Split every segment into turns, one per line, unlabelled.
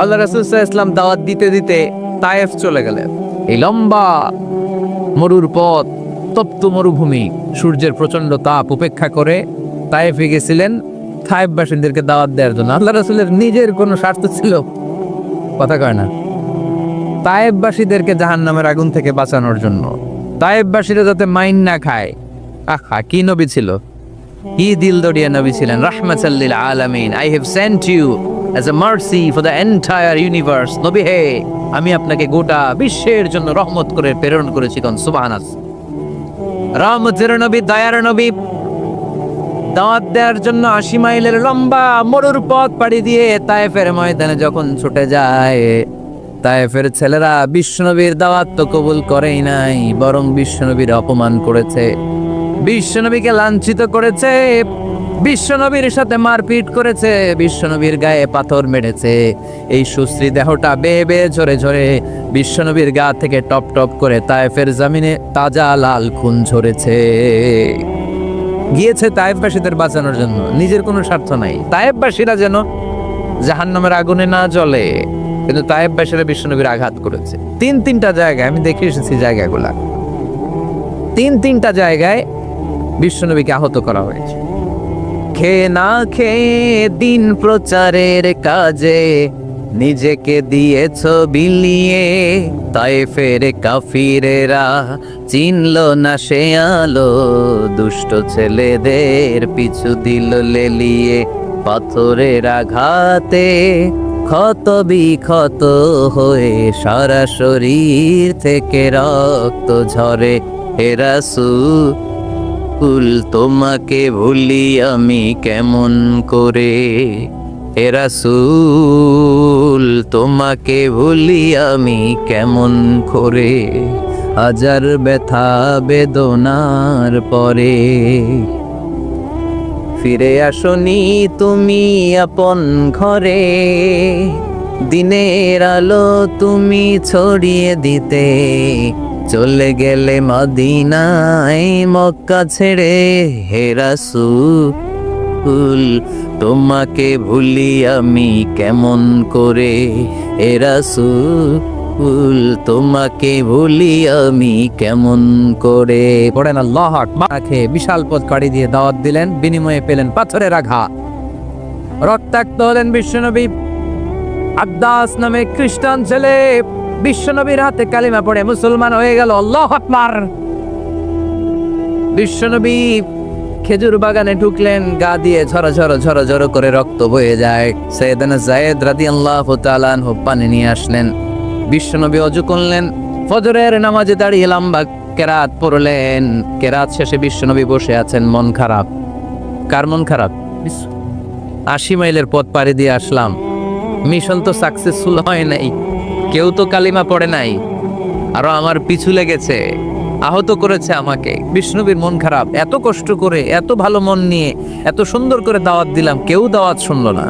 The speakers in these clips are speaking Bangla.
আল্লাহ রাসূল সাল্লাল্লাহু আলাইহি ওয়াসাল্লাম দাওয়াত দিতে দিতে তায়েফ চলে গেলেন। এই লম্বা মরুর পথ, তপ্ত মরুভূমি, সূর্যের প্রচন্ড তাপ উপেক্ষা করে তায়েফে গেছিলেন তায়েফবাসীদেরকে দাওয়াত দেওয়ার জন্য। আল্লাহ রাসূলের নিজের কোনো স্বার্থ ছিল? কথা কয় না। তায়েফবাসীদেরকে জাহান্নামের আগুন থেকে বাঁচানোর জন্য, তায়েফবাসীরা যাতে মাইন না খায়। আহা, কি নবী ছিল, কি দিলদরিয়া নবী ছিলেন। রাহমাতাল লিল আলামিন, I have sent you as a mercy for the entire universe. নবী হে, আমি আপনাকে গোটা বিশ্বের জন্য রহমত করে প্রেরণ করেছি। কোন সুবহানাল্লাহ। রহমতের নবী, দয়ার নবী দাওয়াত দেওয়ার জন্য ৮০ মাইলের লম্বা মরুর পথ পাড়ি দিয়ে তায়েফের ময়দানে যখন ছুটে যায়, তায়েফের ছেলেরা বিশ্বনবীর দাওয়াত তো কবুল করেই নাই, বরং বিশ্বনবীর অপমান করেছে, বিশ্বনবীকে লাঞ্ছিত করেছে, বিশ্বনবীর সাথে মারপিট করেছে, বিশ্বনবীর গায়ে পাথর মেরেছে। এই সুশ্রী দেহটা বেয়ে বেয়ে ঝরে ঝরে বিশ্বনবীর গা থেকে টপ টপ করে তায়েফের জমিনে তাজা লাল খুন ঝরেছে। গিয়েছে তায়েফবাসীদের বাঁচানোর জন্য, নিজের কোনো স্বার্থ নাই। তায়েফবাসীরা যেন জাহান্নামের আগুনে না জ্বলে, কিন্তু তায়েফবাসীরা বিশ্বনবীর আঘাত করেছে। তিনটা জায়গায় আমি দেখে এসেছি, জায়গাগুলা তিনটা জায়গায় বিশ্বনবীকে আহত করা হয়েছে। খেয়ে না খেয়ে দিন প্রচারের কাজে নিজেকে দিয়েছ বিলিয়ে, তায়েফের কাফিরেরা চিনল না সে আলো, দুষ্ট ছেলেদের পিছু দিল লেলিয়ে, পাথরের আঘাতে ক্ষত বিক্ষত হয়ে সারা শরীর থেকে রক্ত ঝরে। হে রাসূল, তোমাকে ভুলি আমি কেমন করে, হে রাসূল, তোমাকে ভুলি আমি কেমন করে, হাজার ব্যথা বেদনার পরে। ফিরে আসনি তুমি আপন ঘরে, দিনের আলো তুমি ছড়িয়ে দিতে, চলে গেলে মদিনায় মক্কা ছেড়ে। হে রাসূল, তোমাকে ভুলি আমি কেমন করে, হে রাসূল, তোমাকে ভুলি আমি কেমন করে। পড়েন আল্লাহু আকবার। বিশাল পথ কাটি দিয়ে দাওয়াত দিলেন, বিনিময়ে পেলেন পাথরের আঘাত, রক্তাক্ত হলেন বিশ্বনবী। আব্দাস নামে খ্রিস্টান ছেলে বিশ্বনবীর হাতে কালিমা পড়ে মুসলমান হয়ে গেল। আল্লাহু আকবার। বিশ্বনবী খেজুর বাগানে ঢুকলেন, গা দিয়ে ঝরঝর করে রক্ত বয়ে যায়। সাইয়েদনা যায়েদ রাদিয়াল্লাহু তাআলা আনহু পানি নিয়ে আসলেন। বিশ্বনবী ওযু করলেন, ফজরের নামাজে দাঁড়িয়ে লম্বা কেরাত পড়লেন। কেরাত শেষে বিশ্বনবী বসে আছেন, মন খারাপ। কার মন খারাপ? ৮০ মাইলের পথ পাড়ি দিয়ে আসলাম, মিশন তো সাকসেসফুল হয় নাই, কেউ তো কালিমা পড়ে নাই, আরো আমার পিছু লেগেছে, আহত করেছে আমাকে। বিষ্ণুবীর মন খারাপ। এত কষ্ট করে, এত ভালো মন নিয়ে, এত সুন্দর করে দাওয়াত দিলাম, কেউ দাওয়াত শুনলো না।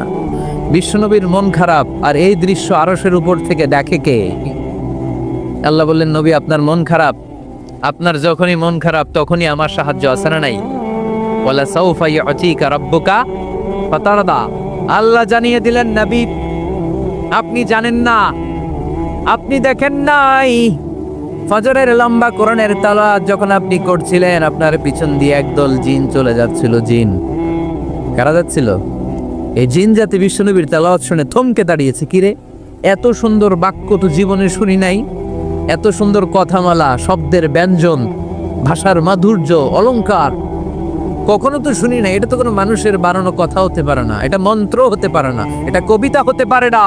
বিষ্ণুনবীর মন খারাপ, আর এই দৃশ্য আরশের উপর থেকে দেখে কে? আল্লাহ বললেন, নবী আপনার মন খারাপ, আপনার যখনই মন খারাপ তখনই আমার সাহায্য আছে না নাই? ওয়ালা সাউফা ইউতিকা রাব্বুকা ফাতারদা। আল্লাহ জানিয়ে দিলেন, নবী আপনি জানেন না, আপনি দেখেন নাই, ফজরের লম্বা কোরআনের তেলাওয়াত যখন আপনি করছিলেন, আপনার পিছন দিয়ে একদল জিন চলে যাচ্ছিল। জিন কারা যাচ্ছিল? এই জিন জাতি বিশ্বনবীর তেলাওয়াত শুনে থমকে দাঁড়িয়েছে। কিরে, এত সুন্দর বাক্য তো জীবনে শুনি নাই, এত সুন্দর কথামালা, শব্দের ব্যঞ্জন, ভাষার মাধুর্য, অলংকার কখনো তো শুনি নাই। এটা তো কোনো মানুষের বানানো কথা হতে পারে না, এটা মন্ত্র হতে পারে না, এটা কবিতা হতে পারে না,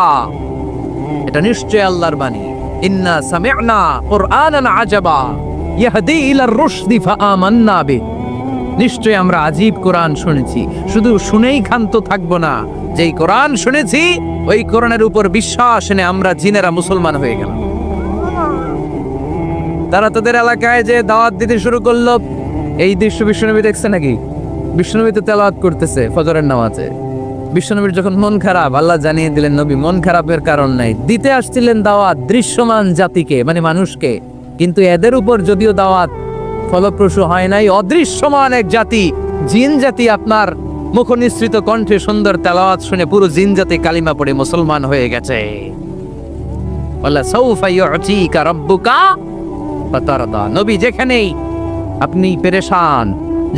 এটা নিশ্চয় আল্লাহর বাণী। ইন্না সামি'না কুরআনান আজাবা ইয়াহদি ইলার রুশদি ফাআমান্না বিহি। নিশ্চয় আমরা আজীব কোরআন শুনেছি, শুধু শুনেই ক্ষান্ত থাকবো না, যেই কোরআন শুনেছি ওই কোরআনের উপর বিশ্বাস এনে আমরা জিনেরা মুসলমান হয়ে গেলাম। তারা তাদের এলাকায় যে দাওয়াত দিতে শুরু করলো। এই দৃশ্য বিশ্বনবী দেখছে নাকি? বিশ্বনবী তো তেলাওয়াত করতেছে ফজরের নামাজে। বিশ্বনবীর যখন মন খারাপ, আল্লাহ জানিয়ে দিলেন, নবী মন খারাপের কারণ নাই, দিতে আসছিলেন দাওয়াত দৃশ্যমান জাতিকে, মানে মানুষকে, কিন্তু এদের উপর যদিও দাওয়াত ফলপ্রসূ হয় নাই, অদৃশ্যমান এক জাতি, জিন জাতি আপনার মুখ নিঃসৃত কণ্ঠে সুন্দর তেলাওয়াত শুনে পুরো জিনজাতি কালিমা পড়ে মুসলমান হয়ে গেছে। ওয়ালা সাউফা ইউতিকা রাব্বুকা ফাতারদা। নবী যেখানেই আপনি পেরেশান,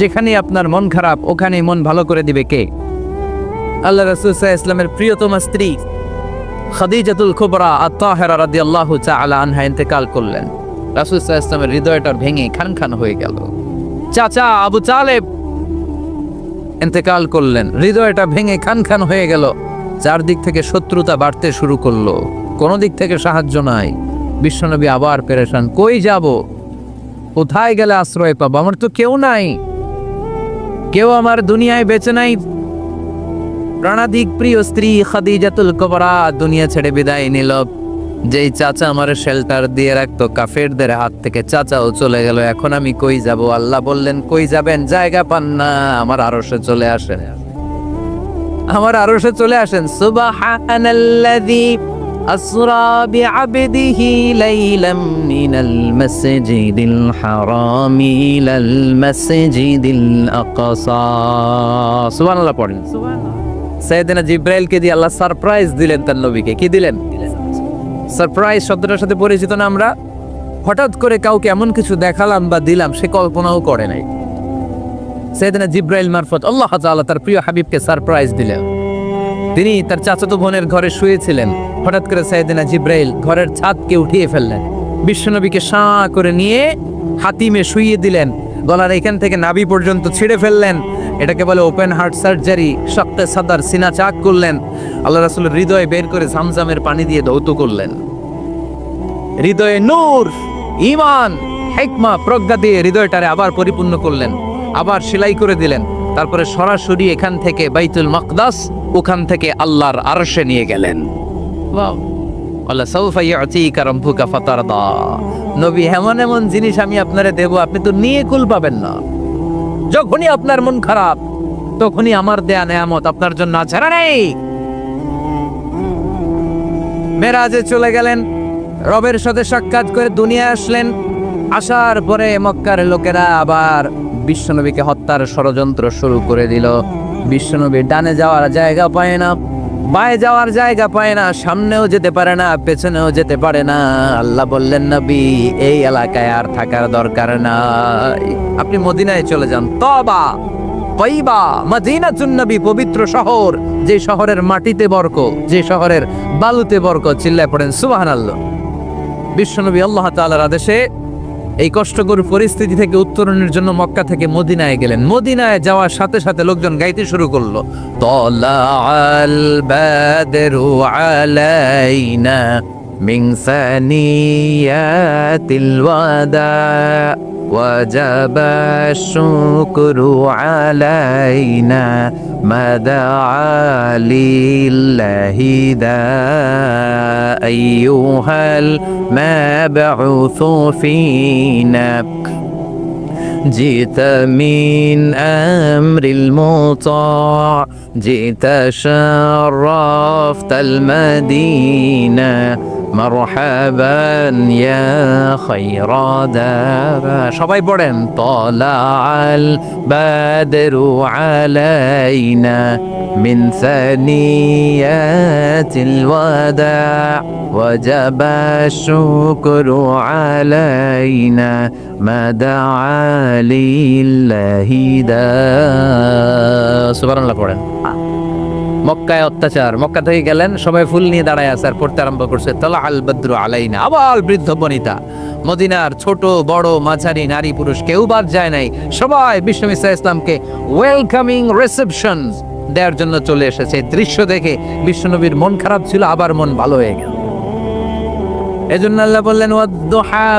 যেখানে আপনার মন খারাপ, ওখানে মন ভালো করে দিবে কে? আল্লাহ রাসূল সাল্লাল্লাহু আলাইহি ওয়াসাল্লামের প্রিয়তমা স্ত্রী খাদিজাতুল কুবরা আত-তাহেরা রাদিয়াল্লাহু তাআলা আনহা ইন্তেকাল করলেন। রাসূল সাল্লাল্লাহু আলাইহি ওয়াসাল্লামের হৃদয়টা ভেঙে খান হয়ে গেল। চাচা আবু তালেব ইন্তেকাল করলেন, হৃদয়টা ভেঙে খান হয়ে গেল। চারদিক থেকে শত্রুতা বাড়তে শুরু করলো, কোনো দিক থেকে সাহায্য নাই। বিশ্বনবী আবার পেরেশান, কই যাব, কোথায় গেলে আশ্রয় পাবো? আমার তো কেউ নাই, কেউ আমার দুনিয়ায় বেঁচে নাই। প্রাণাধিক প্রিয় স্ত্রী খাদিজাতুল কুবরা দুনিয়া ছেড়ে বিদায় নিল। যেই চাচা আমার শেল্টার দিয়ে রাখতো কাফেরদের হাত থেকে, চাচাও চলে গেল। এখন আমি কই যাব? আল্লাহ বললেন, কই যাবেন? জায়গা পান না, আমার আরশে চলে আসেন, আমার আরশে চলে আসেন। সুবহানাল্লাযী আসরা বিআবদিহি লাইলাম মিনাল মাসজিদিল হারামি ইলাল মাসজিদিল আকসা। সুবহানাল্লাহ পড়েন। সাইয়েদনা জিব্রাইলকে দিয়ে আল্লাহ সারপ্রাইজ দিলেন তার নবীকে। কি দিলেন? সারপ্রাইজ শব্দটার সাথে পরিচিত না আমরা? হঠাৎ করে কাউকে এমন কিছু দেখালাম বা দিলাম সে কল্পনাও করে নাই। সাইয়েদনা জিব্রাইল মারফত আল্লাহ তাআলা তার প্রিয় হাবিবকে সারপ্রাইজ দিলেন। তিনি তার চাচাতো বোনের ঘরে শুয়েছিলেন, হঠাৎ করে সাইয়েদনা জিব্রাইল ঘরের ছাদকে উঠিয়ে ফেললেন, বিশ্বনবীকে শাঁ করে নিয়ে হাতিমে শুইয়ে দিলেন, গলার এখান থেকে নাভি পর্যন্ত ছিঁড়ে ফেললেন। এটাকে বলে ওপেন হার্ট সার্জারি। শক্তে সাদার সিনা চাক করলেন। আল্লাহ রাসূলের হৃদয়ে বের করে জামজামের পানি দিয়ে ধৌত করলেন। হৃদয়ে নূর, ঈমান, হিকমা, প্রজ্ঞা দিয়ে হৃদয়টারে আবার পরিপূর্ণ করলেন, আবার সেলাই করে দিলেন। তারপরে সরাসরি এখান থেকে বাইতুল মাকদাস, ওখান থেকে আল্লাহর আরশে নিয়ে গেলেন। ওয়াও, আল্লাহ সাউফা ইউতিকা রাব্বুকা ফাতারদা। নবী, এমন এমন জিনিস আমি আপনারে দেব, আপনি তো নিয়ে কুল পাবেন না। যখনই আপনার মন খারাপ, তখনই আমার দেয়া নেয়ামত আপনার জন্য ছাড়া নেই। মেরাজে চলে গেলেন, রবের সাথে সাক্ষাৎ করে দুনিয়া আসলেন। আসার পরে মক্কার লোকেরা আবার বিশ্বনবীকে হত্যার ষড়যন্ত্র শুরু করে দিল। বিশ্বনবী ডানে যাওয়ার জায়গা পায় না, বায়ে যাওয়ার জায়গা পায় না, সামনেও যেতে পারে না, পেছনেও যেতে পারে না। আল্লাহ বললেন, নবী এই এলাকায় আর থাকার দরকার নাই, আপনি মদিনায় চলে যান। তবা তয়বা মদিনাতুন নবী, পবিত্র শহর, যে শহরের মাটিতে বরকত, যে শহরের বালুতে বরকত। চিল্লায় পড়েন সুবহানাল্লাহ। বিশ্বনবী আল্লাহ তাআলার আদেশে এই কষ্টকর পরিস্থিতি থেকে উত্তরণের জন্য মক্কা থেকে মদিনায় গেলেন। মদিনায় যাওয়ার সাথে সাথে লোকজন গাইতে শুরু করলো, তালাআল বাদরু আলাইনা মিন সানিয়াতিল ওয়াদা ওয়াজাবা শুকরু আলাইনা মাদা লিল্লাহি দা আইয়ুহাল মাবউসু ফিনা جئت من أمر المطاع جئت شرفت المدينة مرحبا يا خير دار সবাই পড়েন طلع البدر علينا من ثنيات الوداع وجب الشكر علينا ما دعا لله داع সুবহানাল্লাহ পড়েন। মক্কায় অত্যাচার, মক্কা থেকে গেলেন, সবাই ফুল নিয়ে দাঁড়ায় আছে আর পড়তে আরম্ভ করছে, তালাআল বদরু আলাইনা। আবার বৃদ্ধ বনিতা, মদিনার ছোট বড় মাঝারি নারী পুরুষ কেউ বাদ যায় নাই, সবাই বিশ্বনবী সাল্লাল্লাহু আলাইহি ওয়াসাল্লামকে ওয়েলকামিং রিসেপশন দেওয়ার জন্য চলে এসেছে। দৃশ্য দেখে বিশ্বনবীর মন খারাপ ছিল, আবার মন ভালো হয়ে গেল। এজন্য আল্লাহ বললেন, ওয়াদ-দুহা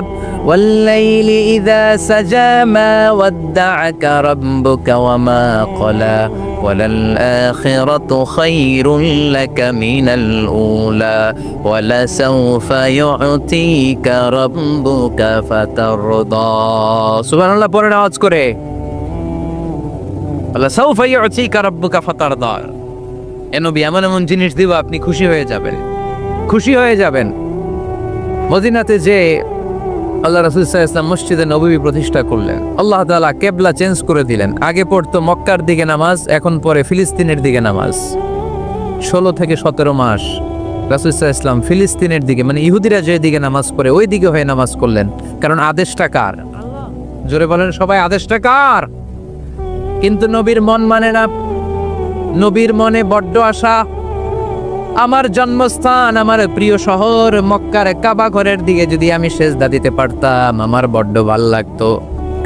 ওয়াল-লাইলি ইযা সাজা মা ওয়াদ্দা'আকা রাব্বুকা ওয়া মা ক্বালা ওয়ালাল-আখিরাতু খায়রুল লাকা মিনাল উলা ওয়ালাসাউফা ইউ'তিকা রাব্বুকা ফাতারদা। সুবহানাল্লাহ পড়েন আওয়াজ করে, ওয়ালাসাউফা ইউ'তিকা রাব্বুকা ফাতারদা। এ নবী, এমন এমন জিনিস দিব আপনি খুশি হয়ে যাবেন, খুশি হয়ে যাবেন। মদিনাতে যে আল্লাহ রাসূল সাল্লাল্লাহু আলাইহি ওয়াসাল্লাম মসজিদে নববী প্রতিষ্ঠা করলেন। আল্লাহ তাআলা কিবলা চেঞ্জ করে দিলেন। আগে পড়তো মক্কার দিকে নামাজ, এখন পড়ে ফিলিস্তিনের দিকে নামাজ। 16 থেকে 17 মাস রাসূল সাল্লাল্লাহু আলাইহি ওয়াসাল্লাম ফিলিস্তিনের দিকে, মানে ইহুদিরা যে দিকে নামাজ পড়ে ওই দিকে হয়ে নামাজ করলেন। কারণ আদেশটা কার? জোরে বলেন সবাই, আদেশটা কার? কিন্তু নবীর মন মানে না। নবীর মনে বড্ড আশা, আমার জন্মস্থান, আমার প্রিয় শহর মক্কার কাবা ঘরের দিকে যদি আমি সেজদা দিতে পারতাম আমার বড্ড ভালো লাগতো।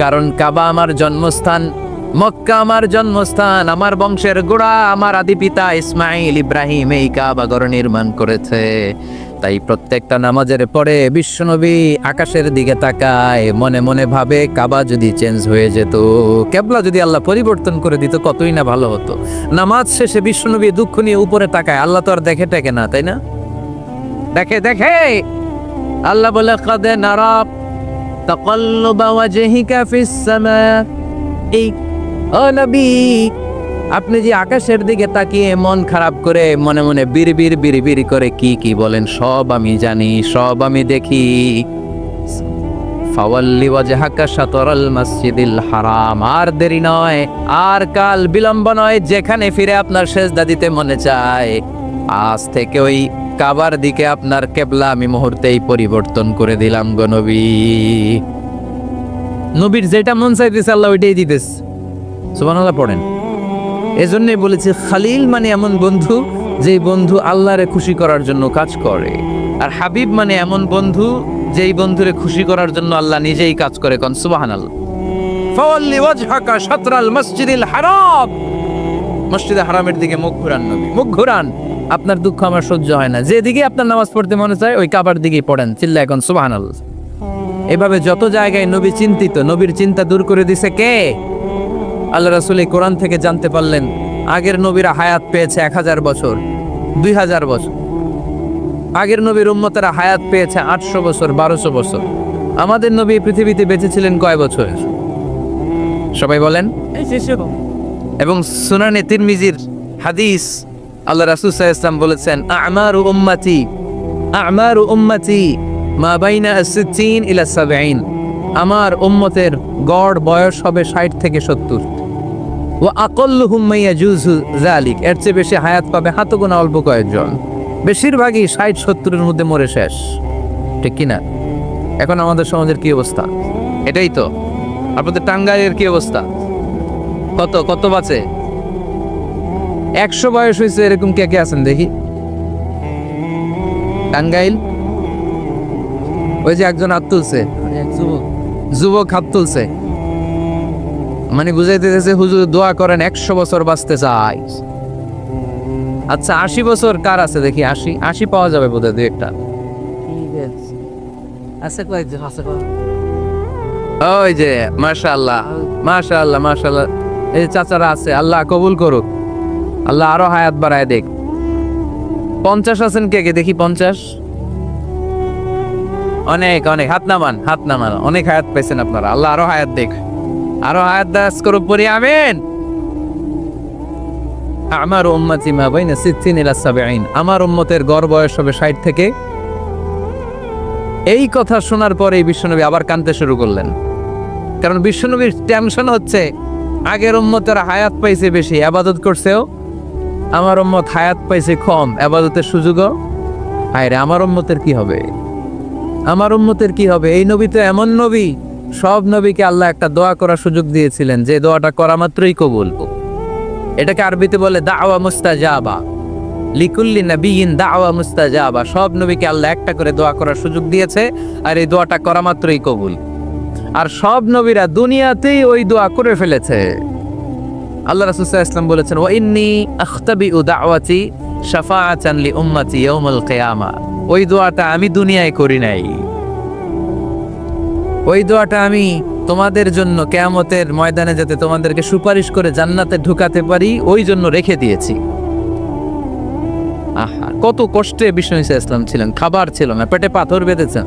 কারণ কাবা আমার জন্মস্থান, মক্কা আমার জন্মস্থান, আমার বংশের গোড়া, আমার আদি পিতা ইসমাইল ইব্রাহিম এই কাবা ঘর নির্মাণ করেছে। তাই প্রত্যেকটা নামাজের পরে বিশ্বনবী আকাশের দিকে তাকায়, মনে মনে ভাবে কাবা যদি চেঞ্জ হয়ে যেত, কিবলা যদি আল্লাহ পরিবর্তন করে দিত কতই না ভালো হতো। নামাজ শেষে বিশ্বনবী দুঃখ নিয়ে উপরে তাকায়, আল্লাহ তো আর দেখে টেকে না, তাই না? দেখে দেখে আল্লাহ বলে কাদ নারা তাকাল্লুবা ওয়াজহিকা ফিস সামা। এই ও নবী, আপনি যে আকাশের দিকে তাকিয়ে মন খারাপ করে মনে মনে বিড়বিড় করে কি কি বলেন সব আমি জানি, সব আমি দেখি। ফাওয়াল্লি ওয়াজহাকা শাতরাল মসজিদিল হারাম। আর দেরি নয়, আর কাল বিলম্ব নয়, যেখানে ফিরে আপনার সেজদা দিতে মনে চায় আজ থেকে ওই কাবার দিকে আপনার কিবলা আমি মুহূর্তেই পরিবর্তন করে দিলাম গো নবী। নবীর যেটা মন চাইতেছে আল্লাহ ওইটাই দিতেছে। সুবহানাল্লাহ পড়েন। এজন্যই বলেছি খালিল মানে এমন বন্ধু যেই বন্ধু আল্লাহরে খুশি করার জন্য কাজ করে, আর হাবিব মানে এমন বন্ধু যেই বন্ধুরে খুশি করার জন্য আল্লাহ নিজেই কাজ করে। কোন সুবহানাল্লাহ। ফাওয়াল্লি ওয়াজহাকা শাতরাল মসজিদিল হারাম। মসজিদে হারামের দিকে মুখ ঘুরান নবী, মুখ ঘুরান। আপনার দুঃখ আমার সহ্য হয় না, যেদিকে আপনার নামাজ পড়তে মনে চায় ওই কাবার দিকেই পড়েন। চিল্লা এখন সুবহানাল্লাহ। এভাবে যত জায়গায় নবী চিন্তিত, নবীর চিন্তা দূর করে দিছে কে? আল্লাহ রাসূল এই কোরআন থেকে জানতে পারলেন আগের নবীরা হায়াত পেয়েছে 1000 বছর, 2000 বছর। আগের নবীর উম্মতেরা হায়াত পেয়েছে 800 বছর, 1200 বছর। আমাদের নবী পৃথিবীতে বেঁচে ছিলেন কয় বছর? সবাই বলেন। এবং সুনানে তিরমিজির হাদিস, আল্লাহ রাসূল সাল্লাল্লাহু আলাইহি ওয়াসাল্লাম বলেছেন আমারু উম্মতি মা বাইনা 60 ইলা 70। আমার উম্মতের গড় বয়স হবে 60 থেকে 70। ওয়া আকাল্লুহুম মা ইয়াজুজু যালিক। এর চেয়ে বেশি হায়াত পাবে হাতগোনা অল্প কয়েকজন। বেশিরভাগই 60-70-এর মধ্যে মরে শেষ, ঠিক কিনা? এখন আমাদের সমাজের কি অবস্থা? এটাই তো। আপনাদের টাঙ্গাইলের কি অবস্থা? কত বাঁচে? 100 বয়স হয়েছে এরকম কে কে আছেন দেখি? টাঙ্গাইল ওই যে একজন হাত তুলছে, যুবক হাত তুলছে, মানে বুঝাইতে চাইছে হুজুর দোয়া করেন 100 বছর বাঁচতে চাই। আচ্ছা 80 বছর কার আছে দেখি? 80 পাওয়া যাবে বোধহয় দুই একটা। ওই যে মাশাআল্লাহ মাশাআল্লাহ মাশাআল্লাহ, এই চাচারা আছে, আল্লাহ কবুল করুক, আল্লাহ আরো হায়াত বাড়ায় দেখ। 50 আছেন কে কে দেখি? 50? অনেক অনেক, হাত নামান। অনেক হায়াত পাইছেন আপনারা, আল্লাহ আরো হায়াত দেখ, আরো হায়াত দাস করুক পরি, আমিন। আমার উম্মতি মা বাইনা 60 ইলা 70। আমার উম্মতের গড় বয়স হবে 60 থেকে। এই কথা শোনার পরে বিশ্বনবী আবার কাঁদতে শুরু করলেন। কারণ বিশ্বনবীর টেনশন হচ্ছে আগের উম্মতের হায়াত পাইছে বেশি, ইবাদত করছেও, আমার উম্মত হায়াত পাইছে কম, ইবাদতের সুযোগও। হায়রে আমার উম্মতের কি হবে? আমার উম্মতের কি হবে? এই নবী তো এমন নবী, সব নবীকে আল্লাহ একটা দোয়া করার সুযোগ দিয়েছিলেন, যে দোয়াটা করা মাত্রই কবুল। এটাকে আরবিতে বলে দাওয়া মুস্তাজাবা। লিকুল্লি নবিয়িন দাওয়া মুস্তাজাবা। সব নবীকে আল্লাহ একটা করে দোয়া করার সুযোগ দিয়েছে, আর এই দোয়াটা করা মাত্রই কবুল। আর সব নবীরা দুনিয়াতেই ওই দোয়া করে ফেলেছে। আল্লাহ রাসূল সাল্লাল্লাহু আলাইহি ওয়াসাল্লাম বলেছেন ওয়া ইন্নী আখতাবিউ দাওয়াতি শাফাআতান লি উম্মতি ইয়াউমুল কিয়ামা। ওই দোয়াটা আমি দুনিয়ায় করি নাই, ওই দোয়াটা আমি তোমাদের জন্য কিয়ামতের ময়দানে যাতে তোমাদেরকে সুপারিশ করে জান্নাতে ঢুকাতে পারি ওই জন্য রেখে দিয়েছি। আহা, কত কষ্টে বিষ্ণু ঈসা ইসলাম ছিলেন, খাবার ছিল না, পেটে পাথর বেঁধেছেন।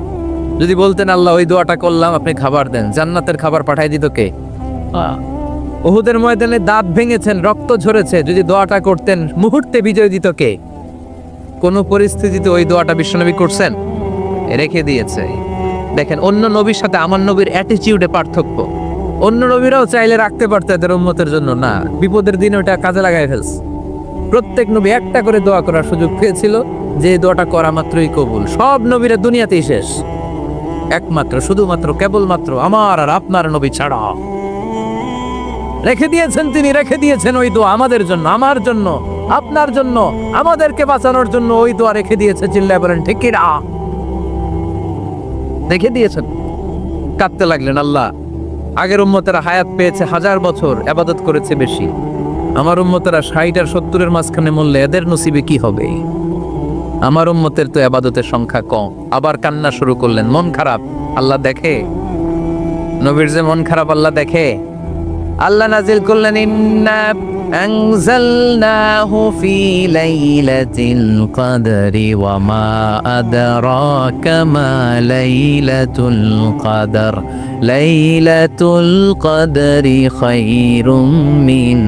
যদি বলতেন আল্লাহ ওই দোয়াটা করলাম, আপনি খাবার দেন, জান্নাতের খাবার পাঠাই দিত কে? উহুদের ময়দানে দাঁত ভেঙেছেন, রক্ত ঝরেছে, যদি দোয়াটা করতেন মুহূর্তে বিজয় দিত কে? কোন পরিস্থিতিতে ওই দোয়াটা বিশ্বনবী করছেন? রেখে দিয়েছে। দেখেন অন্য নবীর সাথে আমার নবীর অ্যাটিটিউডে পার্থক্য। অন্য নবীরাও চাইলে রাখতে পারতো এদের উম্মতের জন্য, না, বিপদের দিনে ওটা কাজে লাগাই ফেলছে। প্রত্যেক নবী একটা করে দোয়া করার সুযোগ পেয়েছিল, যে দোয়াটা করা মাত্রই কবুল। সব নবীরা দুনিয়াতেই শেষ, একমাত্র শুধুমাত্র কেবলমাত্র আমার আর আপনার নবী ছাড়া রেখে দিয়েছেন, তিনি রেখে দিয়েছেন ওই দোয়া আমাদের জন্য, আমার জন্য, আপনার জন্য, আমাদেরকে বাঁচানোর জন্য ওই দোয়া রেখে দিয়েছে। চিল্লায় বলেন ঠিক কি না? রেখে দিয়েছেন। কাঁদতে লাগলেন, আল্লাহ, আগের উম্মতেরা হায়াত পেয়েছে 1000 বছর, ইবাদত করেছে বেশি, আমার উম্মতেরা 60 আর 70-এর মাঝখানে মরলে এদের নসিবে কি হবে? আমার উম্মতের তো ইবাদতের সংখ্যা কম। আবার কান্না শুরু করলেন, মন খারাপ, আল্লাহ দেখে, নবীর যে মন খারাপ আল্লাহ দেখে। আল্লাহ নাজিল করলেন, ইন্না আনজালনাহু ফি লাইলাতিল কদরি ওয়া মা আদরাকা মা লাইলাতুল কদর লাইলাতুল কদরি খায়রুম মিন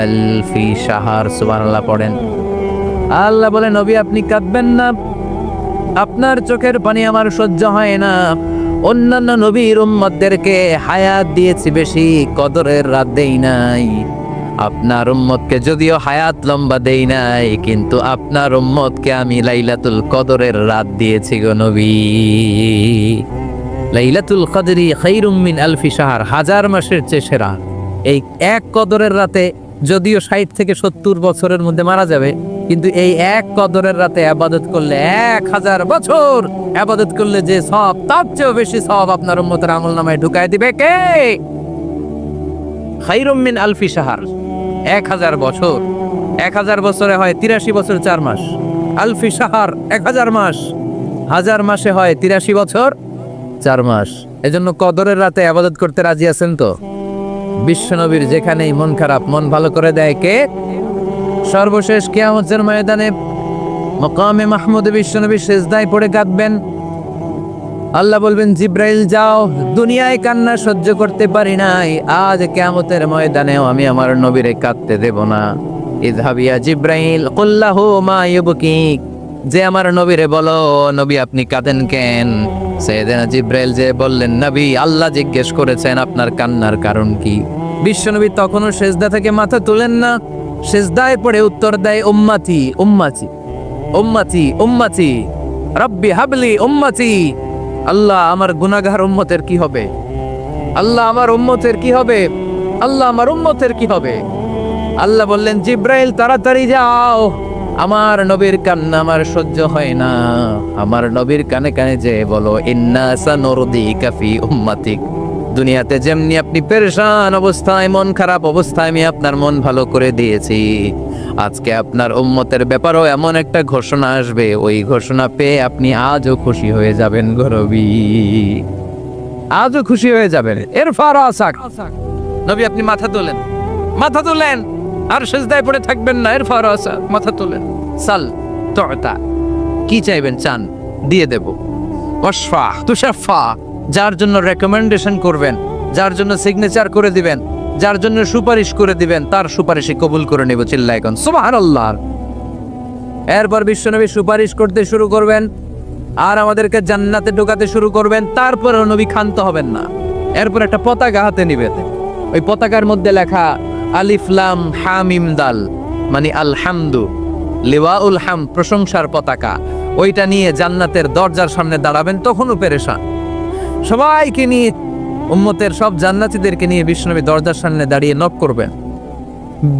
আলফি শাহর। সুবহানাল্লাহ পড়েন। আল্লাহ বলে, নবী আপনি কাঁদবেন না, আপনার চোখের পানি আমার সহ্য হয় না। অন্যান্য নবীর উম্মতদেরকে হায়াত দিয়েছি বেশি, কদরের রাত দেই নাই। আপনার উম্মতকে যদিও হায়াত লম্বা দেই নাই, কিন্তু আপনার উম্মতকে আমি লাইলাতুল কদরের রাত দিয়েছি গো নবী। লাইলাতুল কদরি খায়রুম মিন আলফি শাহর, 1000 মাসের চেয়ে সেরা। এই এক কদরের রাতে যদিও 60 থেকে 70 বছরের মধ্যে মারা যাবে, কিন্তু এই এক কদরের রাতে ইবাদত করলে 1000 বছর ইবাদত করলে যে সওয়াব, তার চেয়েও বেশি সওয়াব আপনার উম্মতের আমলনামায় ঢুকায় দিবে কে? খায়রুম মিন আলফি শাহর, 1000 বছর। 1000 বছরে হয় 83 বছর 4 মাস। আলফি শাহর 1000 মাস, 1000 মাসে হয় 83 বছর 4 মাস। এজন্য কদরের রাতে ইবাদত করতে রাজি আছেন তো? বিশ্বনবীর যেখানেই মন খারাপ, মন ভালো করে দেয় কে? সর্বশেষ কিয়ামতের ময়দানে মাকামে মাহমুদে বিশ্বনবী সিজদায় পড়ে কাঁদবেন। আল্লাহ বলবেন, জিব্রাইল যাও, দুনিয়ায় কান্না সহ্য করতে পারি নাই, আজ কিয়ামতের ময়দানেও আমি আমার নবীরে কাঁদতে দেব না। ইযহাবিয়া জিব্রাইল কুল্লাহু মা ইউবকিক, যে আমার নবীরে বলো, নবী আপনি কাঁদেন কেন? সাইয়েদনা জিব্রাইল যে বললেন, নবী আল্লাহ জিজ্ঞেস করেছেন আপনার কান্নার কারণ কি। বিশ্বনবী তখনও সিজদা থেকে মাথা তুলেন না, সিজদায় পড়ে উত্তর দেয়, উম্মতি উম্মতি উম্মতি উম্মতি রব্বি হাবলি উম্মতি। আল্লাহ আমার গুনাহগার উম্মতের কি হবে? আল্লাহ আমার উম্মতের কি হবে? আল্লাহ আমার উম্মতের কি হবে? আল্লাহ বললেন, জিব্রাইল তাড়াতাড়ি যাও, আমার নবীর কান্না আমার সহ্য হয় না। আমার নবীর কানে কানে যে বলো, ইন্না সানুরদিকা ফি উম্মাতিক, দুনিয়াতে যেমনি আপনি পেরেশান অবস্থায়, মন খারাপ অবস্থায় আমি আপনার মন ভালো করে দিয়েছি, আজকে আপনার উম্মতের ব্যাপারেও এমন একটা ঘোষণা আসবে, ওই ঘোষণা পেয়ে আপনি আজও খুশি হয়ে যাবেন গো নবী, আজও খুশি হয়ে যাবেন। ইরফা রাসাক, নবী আপনি মাথা তোলেন, মাথা তোলেন, আর সিজদায় পড়ে থাকবেন না। ইরফা রাসাক, মাথা তোলেন। সাল তুতা, কি চাইবেন চান দিয়ে দেব। ওয়াশফা তুশাফা, যার জন্য রেকমেন্ডেশন করবেন, যার জন্য সিগনেচার করে দিবেন, যার জন্য সুপারিশ করে দিবেন, তার সুপারিশই কবুল করে নেব। চিল্লায় কোন সুবহানাল্লাহ। এরপর বিশ্বনবী সুপারিশ করতে শুরু করবেন আর আমাদেরকে জান্নাতে ঢোকাতে শুরু করবেন। তারপরেও নবী ক্ষান্ত হবেন না। এরপর একটা পতাকা হাতে নিবেন, ওই পতাকার মধ্যে লেখা আলিফ লাম হা মিম দাল, মানে আলহামদু, লিওয়াউল হাম, প্রশংসার পতাকা। ওইটা নিয়ে জান্নাতের দরজার সামনে দাঁড়াবেন। তখনও পেরেশান, সবাইকে নিয়ে, উম্মতের সব জান্নাতীদেরকে নিয়ে বিশ্বনবী দরজার সামনে দাঁড়িয়ে নক করবেন।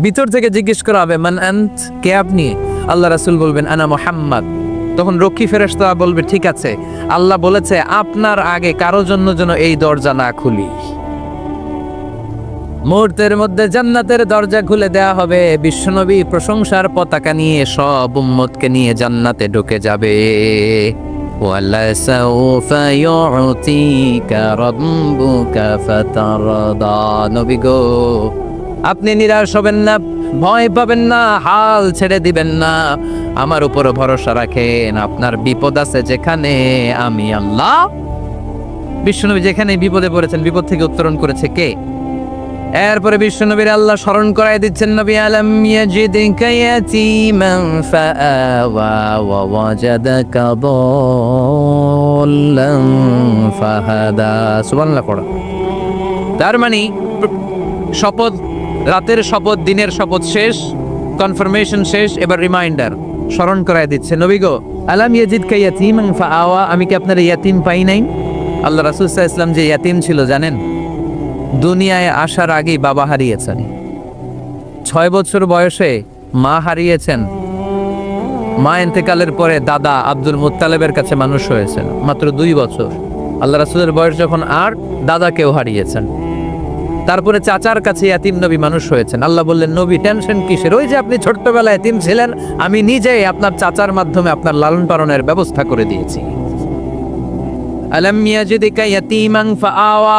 ভিতর থেকে জিজ্ঞেস করা হবে, মান আন্ত, কে আপনি? আল্লাহ রাসূল বলবেন, আনা মুহাম্মদ। তখন রক্ষী ফেরেশতা বলবে, ঠিক আছে, আল্লাহ বলেছে আপনার আগে কারো জন্য যেন এই দরজা না খুলি। মুহূর্তের মধ্যে জান্নাতের দরজা খুলে দেয়া হবে। বিশ্বনবী প্রশংসার পতাকা নিয়ে সব উম্মতকে নিয়ে জান্নাতে ঢুকে যাবে। ওয়ালাসাউফা ইউতিকা রাব্বুকা ফাতারদা, নবী গো আপনি নিরাশ হবেন না, ভয় পাবেন না, হাল ছেড়ে দিবেন না, আমার উপর ভরসা রাখেন। আপনার বিপদ আছে যেখানে, আমি আল্লাহ। বিশ্বনবী যেখানে বিপদে পড়েছেন, বিপদ থেকে উত্তরণ করেছে কে? এরপরে বিশ্বনবীর আল্লাহ স্মরণ করায় দিচ্ছেন, নবী আলাম ইয়াজিদকা ইয়াতীমান ফাআওয়া ওয়া ওয়াজাদাকা দাল্লান ফাহাদা। সুবহানাল্লাহ পড়া। তার মানে শপথ, রাতের শপথ, দিনের শপথ শেষ, কনফার্মেশন শেষ, এবার রিমাইন্ডার, স্মরণ করায় দিচ্ছে, নবী গো আলাম ইয়াজিদকা ইয়াতীমান ফাআওয়া, আমি কি আপনার ইয়াতীম পাই নাই? আল্লাহ রাসূল সাল্লাল্লাহু আলাইহি ওয়াসাল্লাম যে ইয়াতীম ছিল জানেন? দুনিয়ায় আসার আগেই বাবা হারিয়েছেন, 6 বছর বয়সে মা হারিয়েছেন, মা ইন্তেকালের পরে দাদা আব্দুল মুত্তালিবের কাছে মানুষ হয়েছেন মাত্র 2 বছর। আল্লাহ রাসূলের বয়স যখন 8, দাদাকেও হারিয়েছেন। তারপরে চাচার কাছে ইয়াতিম নবী মানুষ হয়েছেন। আল্লাহ বললেন, নবী টেনশন কিসের? ওই যে আপনি ছোট্টবেলায় ইয়াতিম ছিলেন, আমি নিজেই আপনার চাচার মাধ্যমে আপনার লালন পালনের ব্যবস্থা করে দিয়েছি। আলাম ইয়াজিদকা ইয়াতীমান ফাআওয়া,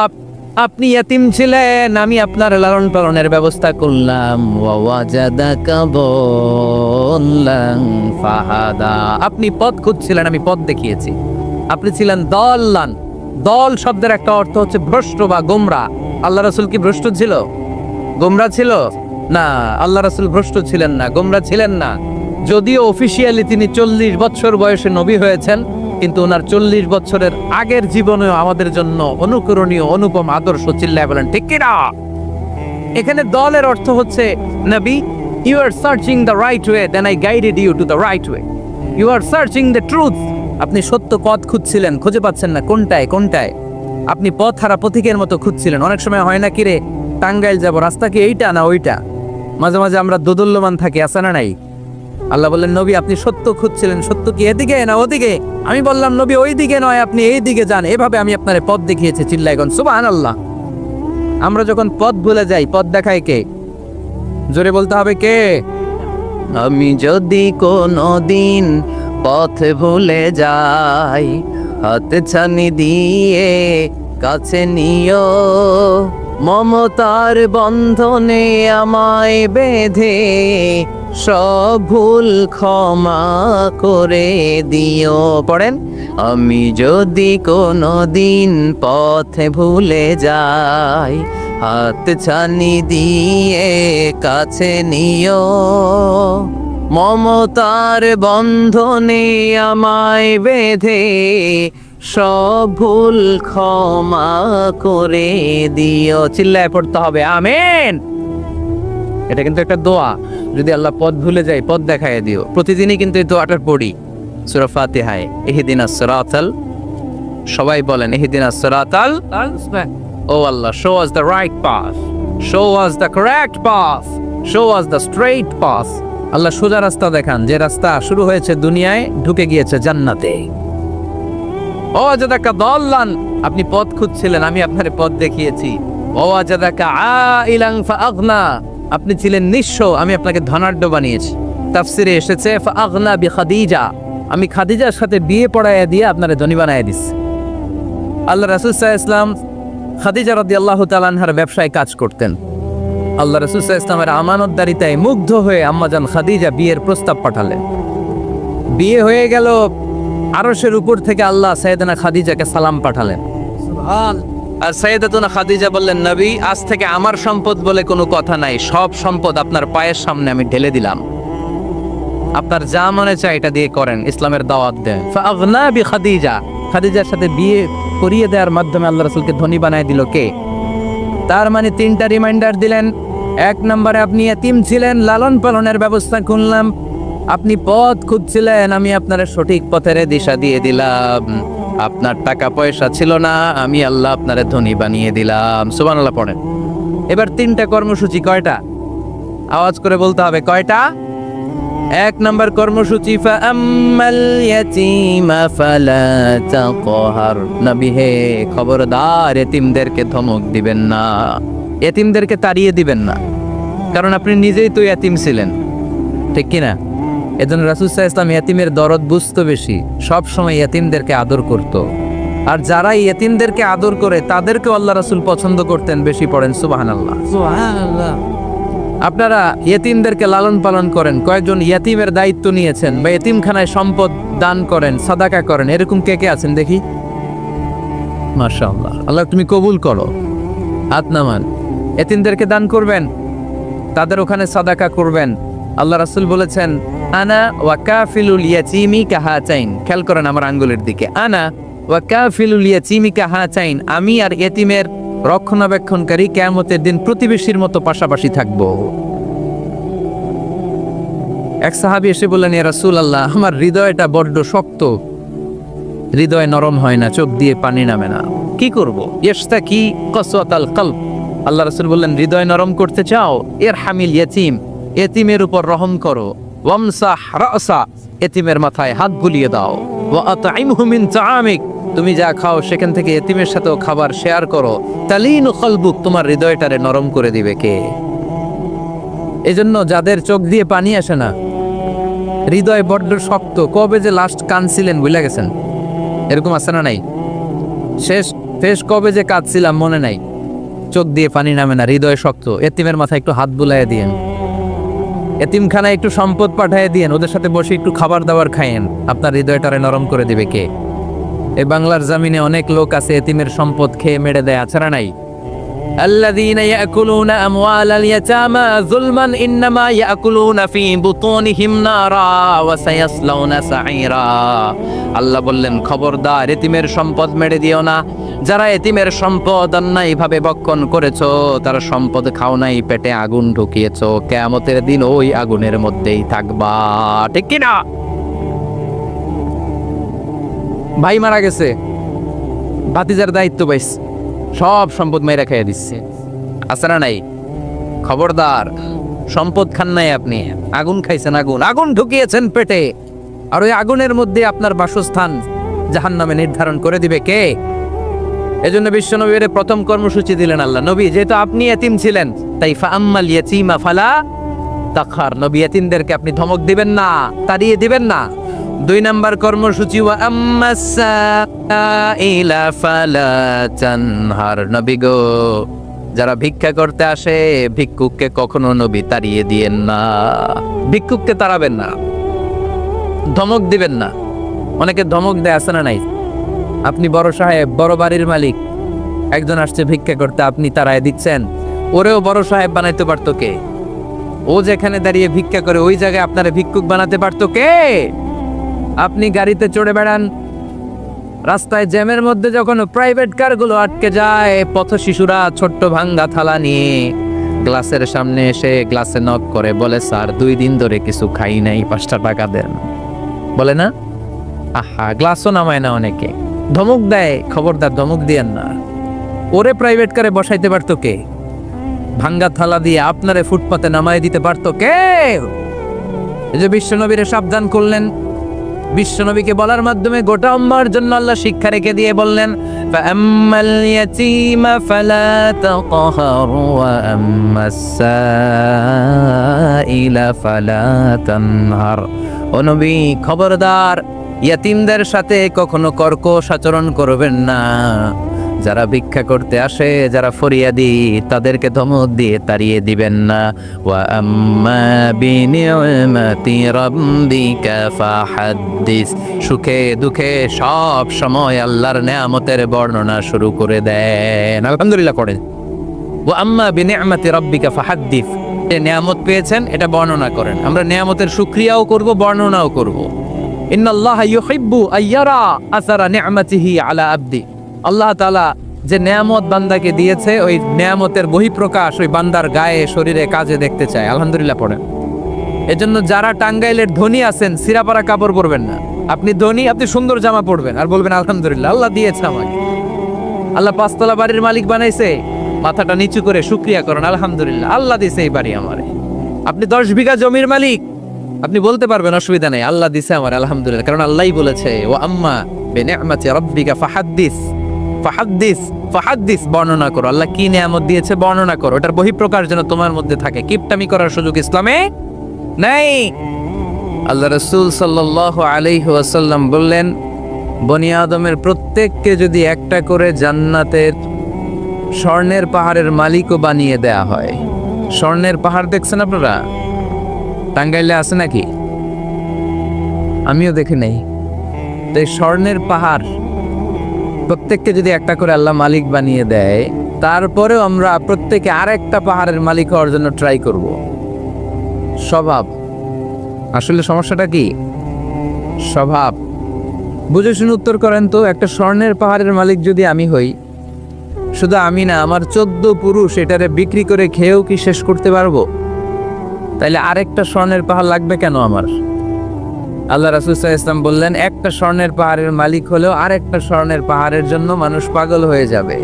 আপনি ইয়াতিম ছিলেন, আমি আপনার লালন পালনের ব্যবস্থা করলাম। ওয়া ওয়াজাদাকা দাল্লান ফাহাদা, আপনি পথ খুঁজছিলেন, আমি পথ দেখিয়েছি। আপনি ছিলেন দাল্লান, দল শব্দের একটা অর্থ হচ্ছে ভ্রষ্ট বা গোমরা। আল্লাহ রাসূল কি ভ্রষ্ট ছিল? গোমরা ছিল না, আল্লাহ রাসূল ভ্রষ্ট ছিলেন না, গোমরা ছিলেন না। যদিও অফিসিয়ালি তিনি 40 বছর বয়সে নবী হয়েছেন, কিন্তু ওনার 40 বছরের আগের জীবনেও আমাদের জন্য অনুকরণীয় অনুপম আদর্শ। চিল্লায় বলেন ঠিক কি না? এখানে দলের অর্থ হচ্ছে, নবী you are searching the right way, then I guided you to the right way. You are searching the truth, আপনি সত্য পথ খুঁজছিলেন, খুঁজে পাচ্ছেন না, কোনটায় কোনটায়? আপনি পথ হারা পথিকের মতো খুঁজছিলেন। অনেক সময় হয় না, কিরে টাঙ্গাইল যাব, রাস্তা কি এইটা না ওইটা? মাঝে মাঝে আমরা দোদুল্যমান থাকি, আছে না নাই? আল্লাহ বললেন, নবী আপনি সত্য খুঁজছিলেন, সত্য কি এদিকে না ওদিকে? আমি বললাম, নবী ওই দিকে নয়, আপনি এই দিকে যান, এভাবে আমি আপনার পথ দেখিয়েছি। চিল্লাইগন সুবহানাল্লাহ। আমরা যখন পথ ভুলে যাই, পথ দেখায় কে? জোরে বলতে হবে কে? আমি যদি কোনো দিন পথ ভুলে যাই, হাত ছানি দিয়ে কাছে নিও, মমতার বন্ধনে আমায় বেঁধে সব ভুল ক্ষমা করে দিও। পড়েন, আমি যদি কোনো দিন পথে ভুলে যাই, হাত ছানি দিয়ে কাছে নিও, মমতার বন্ধনে আমায় বেঁধে সব ভুল ক্ষমা করে দিও। চিল্লায় পড়তে হবে আমিন। এটা কিন্তু একটা দোয়া, যদি আল্লাহ পথ ভুলে যায় পথ দেখায় দিও। প্রতিদিনই কিন্তু এই দোয়াটার পড়ি সূরা ফাতিহায়, ইহদিনাস সিরাতাল, সবাই বলেন ইহদিনাস সিরাতাল, ও Allah show us the right path, show us the correct path, show us the straight path. Allah সোজা রাস্তা দেখান, যে রাস্তা শুরু হয়েছে দুনিয়ায় ঢুকে গিয়েছে জান্নাতে। ও ওয়াজাদাকা দাল্লান, আপনি পথ খুঁজছিলেন, আমি আপনার পথ দেখিয়েছি। ও ওয়াজাদাকা আইলান ফাআগনা, আপনি ছিলেন নিঃস্ব, আমি আপনাকে ধনাঢ্য বানিয়েছি। তাফসিরে এসেছে ফাআগনা বিখাদিজা, আমি খাদিজার সাথে বিয়ে পড়াইয়া দিয়ে আপনারে ধনী বানাইয়া দিচ্ছি। আল্লাহ রাসূল সাল্লাল্লাহু আলাইহি ওয়াসাল্লাম খাদিজা রাদিয়াল্লাহু তাআলা আনহার ব্যবসায় কাজ করতেন। আল্লাহ রাসূল সাল্লাল্লাহু আলাইহি ওয়াসাল্লামের আমানতদারিতায় মুগ্ধ হয়ে আম্মাজান খাদিজা বিয়ের প্রস্তাব পাঠালেন। বিয়ে হয়ে গেল, আরশের উপর থেকে আল্লাহ সাইয়েদানা খাদিজাকে সালাম পাঠালেন। সুবহান। আর সাইয়েদাতুনা খাদিজা বললেন, নবী আজ থেকে আমার সম্পদ বলে কোনো কথা নাই, সব সম্পদ আপনার পায়ের সামনে আমি ঢেলে দিলাম, আপনার যা মনে চায় এটা দিয়ে করেন, ইসলামের দাওয়াত দেন। ফাআগনা বিখাদিজা, খাদিজার সাথে বিয়ে করিয়ে দেওয়ার মাধ্যমে আল্লাহ রাসূলকে ধনী বানায় দিল কে? তার মানে 3টা রিমাইন্ডার দিলেন। 1 নম্বরে আপনি এতিম ছিলেন, লালন পালনের ব্যবস্থা করলাম। আপনি পথ খুঁজছিলেন, আমি আপনার সঠিক পথের দিশা দিয়ে দিলাম। আপনার টাকা পয়সা ছিল না, আমি আল্লাহ আপনারে ধনী বানিয়ে দিলাম। সুবহানাল্লাহ পড়েন। এবার 3টা কর্মসূচি, কয়টা? আওয়াজ করে বলতে হবে, কয়টা? 1 নম্বর কর্মসূচি ফাআম্মাল ইয়াতীমা ফালা তাকহার, নবী হে খবরদার এতিমদেরকে ধমক দিবেন না, এতিমদেরকে তাড়িয়ে দিবেন না, কারণ আপনি নিজেই তো এতিম ছিলেন, ঠিক কি না? এজন্য রাসূল সাল্লাল্লাহু আলাইহি ওয়াসাল্লাম এতিমের দরদ বুঝতো বেশি, সব সময় এতিমদেরকে আদর করত। আর যারা এতিমদেরকে আদর করে তাদেরকে আল্লাহ রাসূল পছন্দ করতেন বেশি। পড়েন সুবহানাল্লাহ। সুবহানাল্লাহ। আপনারা ইয়েতিমদেরকে লালন পালন করেন, কয়েকজন ইয়েতিমের দায়িত্ব নিয়েছেন, বা ইয়েতিমখানায় সম্পদ দান করেন, সাদাকা করেন, এরকম কে কে আছেন দেখি? মাশাআল্লাহ, আল্লাহ তুমি কবুল করো। হাত নামান। এতিমদেরকে দান করবেন, তাদের ওখানে সাদাকা করবেন। আল্লাহ রাসূল বলেছেন, আনা ওয়া কাফিলুল ইয়াতীমি কাহাতাইন। খেয়াল করেন আমার আঙ্গুলের দিকে, আনা ওয়া কাফিলুল ইয়াতীমি কাহাতাইন, আমি আর এতিমের রক্ষণাবেক্ষণকারী কিয়ামতের দিন প্রতিবেশীর মতো পাশাপাশি থাকব। এক সাহাবী এসে বললেন, ইয়া রাসূলুল্লাহ, আমার হৃদয়টা বড্ড শক্ত, হৃদয় নরম হয় না, চোখ দিয়ে পানি নামে না, কি করব? ইশতাকি কসওয়াতাল কলব। আল্লাহ রাসূল বললেন, হৃদয় নরম করতে চাও, ইরহামিল ইয়াতীম, এতিমের উপর রহম করো। ওয়ামসাহ রাসা, এতিমের মাথায় হাত বুলিয়ে দাও। ওয়া আতইমহু মিন তাআমিক, তুমি যা খাও সেখান থেকে এতিমের সাথেও খাবার শেয়ার করো। তালিনু কলবুক, তোমার হৃদয়টারে নরম করে দিবে কে? এজন্য যাদের চোখ দিয়ে পানি আসে না, হৃদয় বড্ড শক্ত, কবে যে লাস্ট কাঁদছিলেন ভুলে গেছেন, এরকম আছে না নাই? শেষ কবে যে কাঁদছিলাম মনে নাই, চোখ দিয়ে পানি নামে না, হৃদয় শক্ত। এতিমের মাথায় একটু হাত বুলাইয়া দিয়েন, এতিমখানায় একটু সম্পদ পাঠাইয়া দিয়েন, ওদের সাথে বসে একটু খাবার দাবার খাইয়েন, আপনার হৃদয়টারে নরম করে দিবে কে? এই বাংলার জমিনে অনেক লোক আছে এতিমের সম্পদ খেয়ে মেরে দেয়, আছে না নাই? الذين يأكلون أموال اليتامى ظلما إنما يأكلون في بطونهم نارا وسيصلون سعيرا। আল্লাহ বললেন, খবরদার এতিমের সম্পদ মেরে দিও না। যারা এতিমের সম্পদ অন্যায়ভাবে ভক্ষণ করেছো, তারা সম্পদ খাও নাই, পেটে আগুন ঢুকিয়েছো, কিয়ামতের দিন ওই আগুনের মধ্যেই থাকবা, ঠিক কি না? ভাই মারা গেছে, ভাতিজার দায়িত্ব পাইছে, সব সম্পদ মেয়েরা খাইয়া দিচ্ছে, আছে না নাই? খবরদার, সম্পদ খান নাই আপনি, আগুন খাইছেন, আগুন ঢুকিয়েছেন পেটে, আর ওই আগুনের মধ্যে আপনার বাসস্থান জাহান্নামে নির্ধারণ করে দিবে কে? এজন্য বিশ্বনবীর প্রথম কর্মসূচি দিলেন আল্লাহ নবী, যেহেতু আপনি এতিম ছিলেন, তাই ফাআম্মাল ইয়াতীমা ফালা তাকহার, নবী এতিমদেরকে আপনি ধমক দিবেন না, তাড়িয়ে দিবেন না। 2 নাম্বার কর্মসূচি, ওয়া আম্মাস সাইলা ফালা তানহার, নবী গো, যারা ভিক্ষা করতে আসে ভিক্ষুককে কখনো নবী তাড়িয়ে দিয়েন না, ভিক্ষুককে তাড়াবেন না, ধমক দিবেন না। অনেকে ধমক দেয়, আছে না নাই? আপনি বড় সাহেব, বড় বাড়ির মালিক, একজন আসছে ভিক্ষা করতে, আপনি তাড়ায় দিচ্ছেন, ওরেও বড় সাহেব বানাইতে পারতো কে? ও যেখানে দাঁড়িয়ে ভিক্ষা করে ওই জায়গায় আপনারে ভিক্ষুক বানাতে পারতো কে? আপনি গাড়িতে চড়ে বেড়ান, রাস্তায় জ্যামের মধ্যে যখন প্রাইভেট কারগুলো আটকে যায়, পথ শিশুরা ছোট্ট ভাঙ্গা থালা নিয়ে গ্লাসের সামনে এসে গ্লাসে নক করে, বলে, স্যার 2 দিন ধরে কিছু খাই নাই, 5টা টাকা দেন, বলে না? আহা, গ্লাসও নামায় না অনেকে, ধমক দেয়। খবরদার, ধমক দিয়েন না। ওরে প্রাইভেট কারে বসাইতে পারতো কে? ভাঙ্গা থালা দিয়ে আপনারে ফুটপাতে নামায় দিতে পারতো কে? এই যে বিশ্বনবীরে সাবধান করলেন, বিশ্বনবীকে বলার মাধ্যমে গোটা উম্মার জন্য আল্লাহ শিক্ষা রেখে দিয়ে বললেন, ফাআম্মাল ইয়াতীমা ফালা তাকহার ওয়া আম্মাস সাইলা ফালা তানহার। ও নবী, খবরদার, ইয়াতীমদের সাথে কখনো কর্কশ আচরণ করবেন না। যারা ভিক্ষা করতে আসে, যারা ফরিয়াদি, তাদেরকে ধমক দিয়ে তাড়িয়ে দিবেন না। ওয়া আম্মা বিনি'মাতি রাব্বিকা ফাহাদ্দিস, সুখে দুঃখে সব সময় আল্লাহর নেয়ামতের বর্ণনা শুরু করে দেন, আলহামদুলিল্লাহ করেন। ওয়া আম্মা বিনি'মাতি রাব্বিকা ফাহাদ্দিস, যে নেয়ামত পেয়েছেন এটা বর্ণনা করেন। আমরা নেয়ামতের শুকরিয়াও করব, বর্ণনাও করব। ইন্নাল্লাহা ইউহিব্বু আইয়ারা আসারা নি'মাতিহি আলা আবদি, আল্লাহ তাআলা যে নেয়ামত বান্দাকে দিয়েছে, ওই নেয়ামতের বহিঃপ্রকাশ ওই বান্দার গায়ে, শরীরে, কাজে দেখতে চায়। আলহামদুলিল্লাহ পড়েন। এজন্য যারা টাঙ্গাইলের ধনী আছেন, সিরাপাড়া কাপড় পরবেন না। আপনি ধনী, আপনি সুন্দর জামা পরবেন আর বলবেন, আলহামদুলিল্লাহ, আল্লাহ দিয়েছে আমাকে, আল্লাহ 5তলা বাড়ির মালিক বানাইছে, মাথাটা নিচু করে শুকরিয়া করেন, আলহামদুলিল্লাহ, আল্লাহ দিয়েছে এই বাড়ি আমারে। আপনি 10 বিঘা জমির মালিক, আপনি বলতে পারবেন, অসুবিধা নেই, আল্লাহ দিয়েছে আমার, আলহামদুলিল্লাহ, কারণ আল্লাহই বলেছে, ওয়া আম্মা বিনি'মাতি রাব্বিকা ফাহাদ্দিস, ফাহাদ্দিস, ফাহাদ্দিস, বর্ণনা করো, আল্লাহ কি নিয়ামত দিয়েছে বর্ণনা করো, এটার বহিঃপ্রকাশ যেন তোমার মধ্যে থাকে। কিপটামি করার সুযোগ ইসলামে নাই। আল্লাহ রাসূল সাল্লাল্লাহু আলাইহি ওয়াসাল্লাম বললেন, বনি আদমের প্রত্যেককে যদি একটা করে জান্নাতের স্বর্ণের পাহাড়ের মালিকও বানিয়ে দেয়া হয়। স্বর্ণের পাহাড় দেখছেন আপনারা? টাঙ্গাইলে আছে নাকি? আমিও দেখি নাই। তো এই স্বর্ণের পাহাড় প্রত্যেককে যদি একটা করে আল্লাহ মালিক বানিয়ে দেয়, তারপরেও আমরা প্রত্যেকে আরেকটা পাহাড়ের মালিক হওয়ার জন্য ট্রাই করব। স্বভাব, আসলে সমস্যাটা কি? স্বভাব। বুঝে শুনে উত্তর করেন তো, একটা স্বর্ণের পাহাড়ের মালিক যদি আমি হই, শুধু আমি না, আমার 14 পুরুষ এটারে বিক্রি করে খেয়েও কি শেষ করতে পারবো? তাইলে আরেকটা স্বর্ণের পাহাড় লাগবে কেন আমার? আল্লাহ রাসূল সাল্লাল্লাহু আলাইহি ওয়াসাল্লাম বললেন, একটা স্বর্ণের পাহাড়ের মালিক হলেও আরেকটা স্বর্ণের পাহাড়ের জন্য মানুষ পাগল হয়ে যাবে।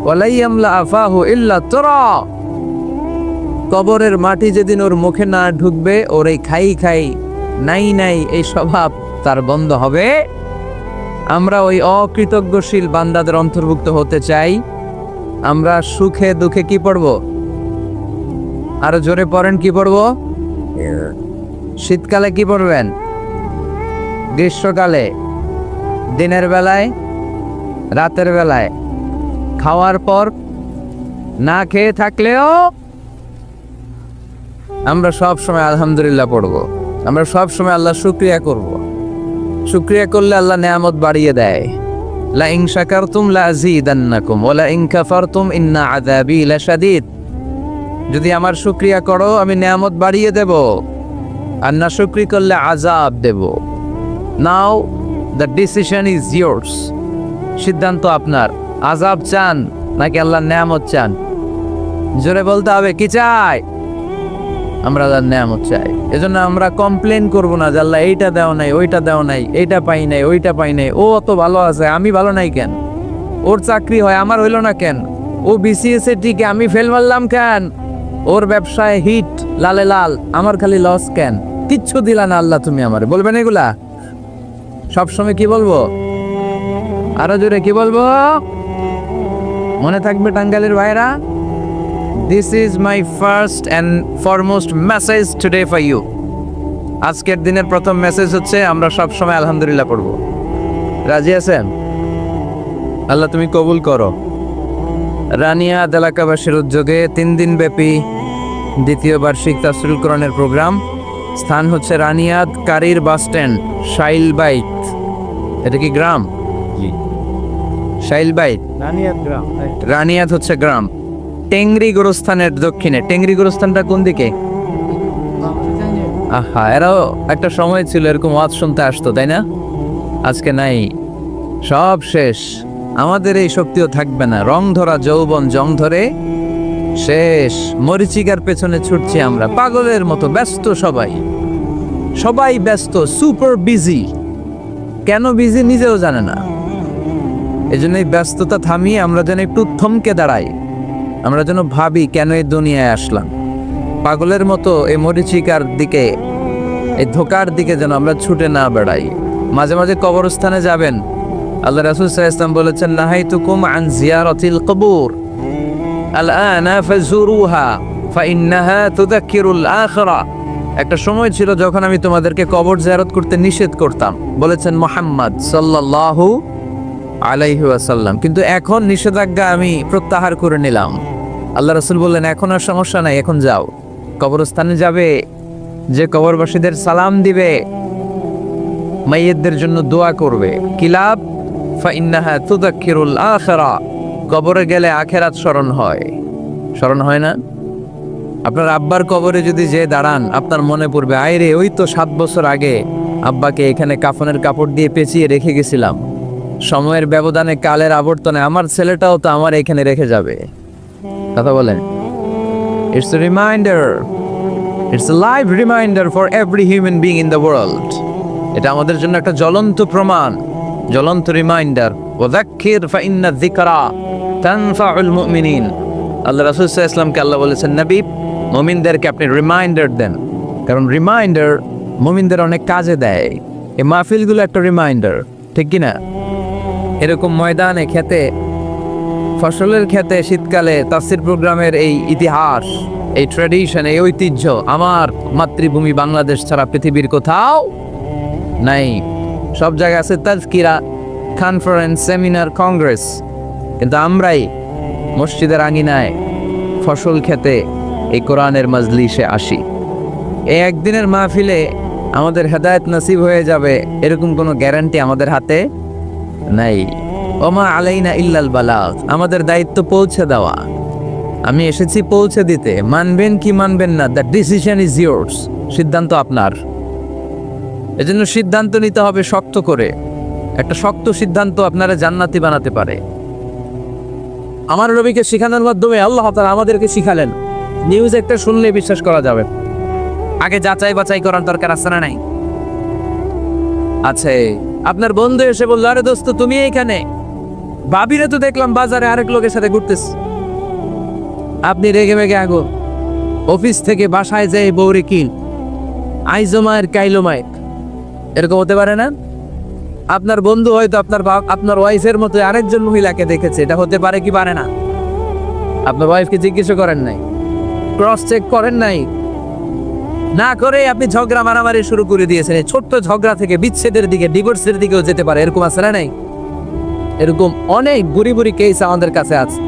ওয়ালা ইয়ামলা আফাহু ইল্লা তুরা। কবরের মাটি যেদিন ওর মুখে না ঢুকবে, ওর এই খাই খাই নাই নাই এই স্বভাব তার বন্ধ হবে। আমরা ওই অকৃতজ্ঞশীল বান্দাদের অন্তর্ভুক্ত হতে চাই। আমরা সুখে দুঃখে কি পড়ব? আরো জোরে পড়েন, কি পড়ব? শীতকালে কি পড়বেন? গ্রীষ্মকালে, দিনের বেলায়, রাতের বেলায়, খাওয়ার পর, না খেয়ে থাকলেও আমরা সব সময় আলহামদুলিল্লাহ পড়ব। আমরা সব সময় আল্লাহ শুকরিয়া করব। শুকরিয়া করলে আল্লাহ নেয়ামত বাড়িয়ে দেয়। লা ইন শাকারতুম লা আযীদান্নাকুম ওয়া লা ইন কাফারতুম ইন্না আযাবী লাশাদীদ। যদি আমার শুকরিয়া করো আমি নেয়ামত বাড়িয়ে দেব, আর না শুকরি করলে আযাব দেব। নাও দ্য ডিসিশন ইজ ইয়োর্স। সিদ্ধান্ত আপনার। আযাব চান নাকি আল্লাহর নেয়ামত চান? জোরে বলতে হবে, কি চাই? আমরা আল্লাহর নেয়ামত চাই। এজন্য আমরা কমপ্লেন করব না যে আল্লাহ এইটা দেও নাই, ওইটা দেও নাই, এইটা পাই নাই, ওইটা পাই নাই। ও অত ভালো আছে, আমি ভালো নাই কেন? ওর চাকরি হয়, আমার হইল না কেন? ও বিসিএস এ টিকে, আমি ফেল মারলাম কেন? ওর ব্যবসায় হিট লালে লাল, আমার খালি লস কেন? কিচ্ছু দিলা না আল্লাহ তুমি আমারে, বলবেন এগুলা সবসময়? কি বলবো? আরো জোরে কি বলবো? মনে থাকবে টাঙ্গাইলের ভাইরা, this is my first and foremost message today for you. আজকের দিনের প্রথম মেসেজ হচ্ছে আমরা সব সময় আলহামদুলিল্লাহ পড়ব। রাজি আছেন? আল্লাহ তুমি কবুল করো। রানিয়াদ এলাকাবাসীর উদ্যোগে 3 দিন ব্যাপী দ্বিতীয় বার্ষিক তাফসীরুল কোরআনের প্রোগ্রাম। স্থান হচ্ছে রানিয়াদ কারির বাস স্ট্যান্ড, শাইলবাইত। এটা কি গ্রাম? শাইলবাইত রানিয়াদ গ্রাম। রানিয়াদ হচ্ছে গ্রাম। টেংরি গোরস্থানের দক্ষিণে। টেংরি গোরস্থানটা কোন দিকে? আহা, এরাও একটা সময় ছিল এরকম ওয়াজ শুনতে আসতো, তাই না? আজকে নাই, সব শেষ। আমাদের এই শক্তিও থাকবে না। রং ধরা যৌবন জং ধরে শেষ। মরিচিকার পেছনে ছুটছি আমরা পাগলের মতো। ব্যস্ত সবাই, সবাই ব্যস্ত, সুপার বিজি। কেন বিজি নিজেও জানে না। এই জন্য এই ব্যস্ততা থামিয়ে আমরা যেন একটু থমকে দাঁড়াই। আমরা যেন ভাবি কেন এই দুনিয়ায় আসলাম। পাগলের মতো এই মরিচিকার দিকে, এই ধোকার দিকে যেন আমরা ছুটে না বেড়াই। মাঝে মাঝে কবরস্থানে যাবেন। আল্লাহ রাসূল সাল্লাল্লাহু আলাইহি ওয়াসাল্লাম বলেছেন, নাহাইতুকুম আন জিয়ারাতিল কবুর আলআনা ফাজুরুহা ফাইন্নাহা তুযাক্কিরুল আখিরা। একটা সময় ছিল যখন আমি তোমাদেরকে কবর জিয়ারত করতে নিষেধ করতাম, বলেছেন মুহাম্মদ সাল্লাল্লাহু আলাইহি ওয়াসাল্লাম। কিন্তু এখন নিষেধাজ্ঞা আমি প্রত্যাহার করে নিলাম। আল্লাহ রাসূল বললেন, এখন আর সমস্যা নাই, এখন যাও। কবরস্থানে যাবে, যে কবরবাসীদের সালাম দিবে, মাইয়িতদের জন্য দোয়া করবে। কি লাভ? ফাইন্নাহা তুযাক্কিরুল আখিরা। কবরে গেলে আখিরাত স্মরণ হয়। স্মরণ হয় না? আপনার আব্বার কবরে যদি যে দাঁড়ান, আপনার মনে পড়বে, আয় রে, ওই তো 7 বছর আগে আব্বাকে এখানে কাফনের কাপড় দিয়ে পেঁচিয়ে রেখে গেছিলাম। সময়ের ব্যবধানে, কালের আবর্তনে আমার ছেলেটাও তো আমার এখানে রেখে যাবে। কথা বলেন? It's a reminder, it's a live reminder for every human being in the world. এটা আমাদের জন্য একটা জ্বলন্ত প্রমাণ, জ্বলন্ত রিমাইন্ডার। ওয়াযাক্কির ফাইন্না যিকরা তানফাউল মুমিনিন। আল্লাহ রাসূল সাল্লাল্লাহু আলাইহি ওয়াসাল্লামকে আল্লাহ বলেছেন, নবী, মুমিনদেরকে আপনি রিমাইন্ডার দেন, কারণ রিমাইন্ডার মুমিনদের অনেক কাজে দেয়। এই মাহফিলগুলো একটা রিমাইন্ডার, ঠিক কি না? এরকম ময়দানে, খেতে, ফসলের খেতে শীতকালে তাফসীর প্রোগ্রামের এই ইতিহাস, এই ট্র্যাডিশন, এই ঐতিহ্য আমার মাতৃভূমি বাংলাদেশ ছাড়া পৃথিবীর কোথাও নাই। সব জায়গায় আছে তাজকিরা, কনফারেন্স, সেমিনার, কংগ্রেস, কিন্তু আমরাই মসজিদের আঙিনায় ফসল খেতে এই কোরআনের মাজলিসে আসি। এই একদিনের মাহফিলে আমাদের হেদায়েত নসিব হয়ে যাবে এরকম কোনো গ্যারান্টি আমাদের হাতে নাই। ওমা আলাইনা ইল্লাল বালাগ, আমাদের দায়িত্ব পৌঁছে দেওয়া। আমি এসেছি পৌঁছে দিতে, মানবেন কি মানবেন না, দ্য ডিসিশন ইজ ইয়োর্স, সিদ্ধান্ত আপনার। এজন্য সিদ্ধান্ত নিতে হবে শক্ত করে। একটা শক্ত সিদ্ধান্ত আপনারা জান্নাতি বানাতে পারে। আমার নবীকে শিখানোর মাধ্যমে আল্লাহ তাআলা আমাদেরকে শিখালেন, নিউজ একটা শুনলে বিশ্বাস করা যাবে, আগে যাচাই বাছাই করার দরকার আছে না নাই? আছে। আপনার বন্ধু এসে বললো, আরে দোস্ত তুমি এইখানে, ভাবিরে তো দেখলাম বাজারে আরেক লোকের সাথে ঘুরতেছ। আপনি রেগে মেগে আগুন, অফিস থেকে বাসায় যেয়ে বউরে কিল, আইজমায়ের কাইলোমায়ের, এরকম হতে পারে না? আপনার বন্ধু হয়তো আপনার ওয়াইফের মতো আরেকজন মহিলাকে দেখেছে, এটা হতে পারে কি পারে না? আপনার ওয়াইফকে জিজ্ঞেস করেন নাই, ক্রস চেক করেন নাই, না করে আপনি ঝগড়া মারামারি শুরু করে দিয়েছেন। এই ছোট্ট ঝগড়া থেকে বিচ্ছেদের দিকে, ডিভোর্সের দিকেও যেতে পারে, এরকম আছে না নাই? এরকম অনেক বুড়ি বুড়ি কেস আমাদের কাছে আছে।